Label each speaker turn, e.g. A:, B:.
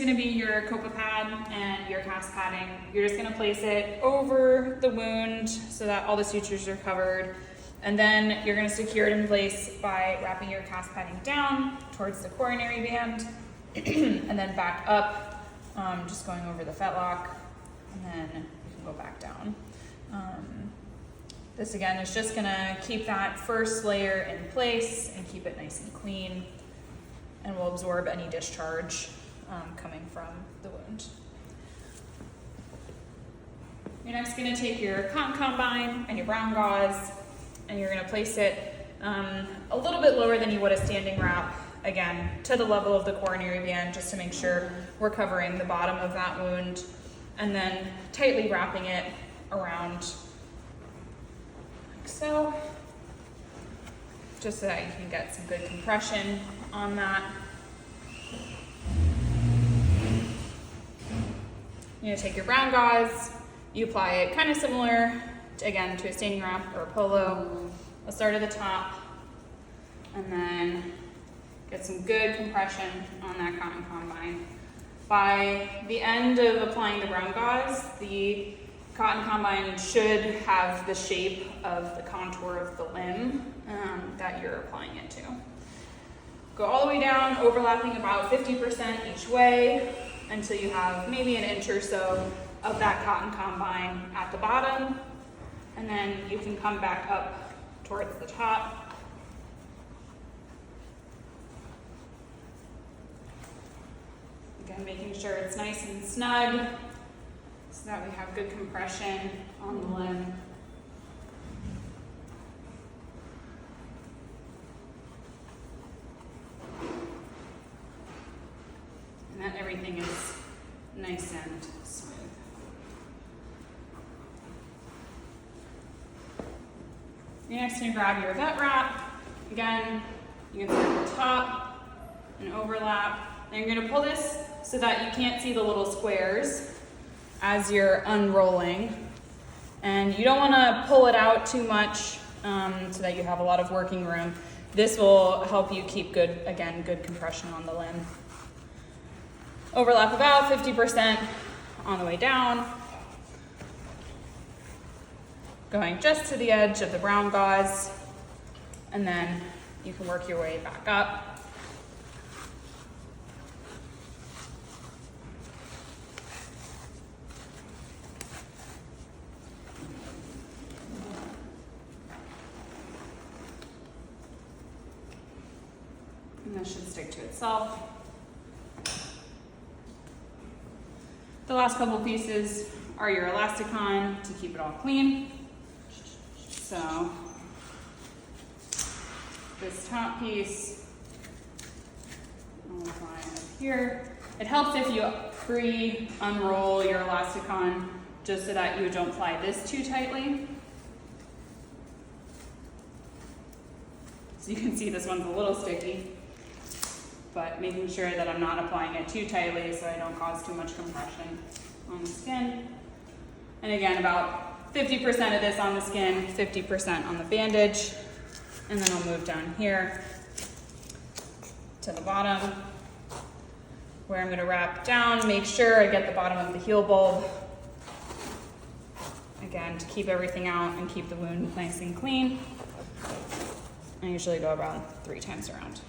A: Going to be your copa pad and your cast padding. You're just going to place it over the wound so that all the sutures are covered, and then you're going to secure it in place by wrapping your cast padding down towards the coronary band and then back up, just going over the fetlock, and then you can go back down. This again is just going to keep that first layer in place and keep it nice and clean, and will absorb any discharge coming from the wound. You're next going to take your cotton combine and your brown gauze, and you're going to place it a little bit lower than you would a standing wrap, again to the level of the coronary band, just to make sure we're covering the bottom of that wound, and then tightly wrapping it around like so, just so that you can get some good compression on that. You're gonna take your brown gauze, you apply it kind of similar to, again, to a standing wrap or a polo. I'll start at the top and then get some good compression on that cotton combine. By the end of applying the brown gauze, the cotton combine should have the shape of the contour of the limb that you're applying it to. Go all the way down, overlapping about 50% each way, until you have maybe an inch or so of that cotton combine at the bottom, and then you can come back up towards the top. Again, making sure it's nice and snug so that we have good compression on the limb. And that everything is nice and smooth. You're next going to grab your vet wrap. Again, you can start at the top and overlap. And you're going to pull this so that you can't see the little squares as you're unrolling. And you don't want to pull it out too much so that you have a lot of working room. This will help you keep good compression on the limb. Overlap about 50% on the way down, going just to the edge of the brown gauze, and then you can work your way back up. And that should stick to itself. The last couple pieces are your elasticon to keep it all clean. So this top piece, I'll apply up here. It helps if you pre-unroll your elasticon just so that you don't apply this too tightly. So you can see this one's a little sticky, but making sure that I'm not applying it too tightly so I don't cause too much compression on the skin. And again, about 50% of this on the skin, 50% on the bandage. And then I'll move down here to the bottom, where I'm going to wrap down, make sure I get the bottom of the heel bulb. Again, to keep everything out and keep the wound nice and clean. I usually go around 3 times around.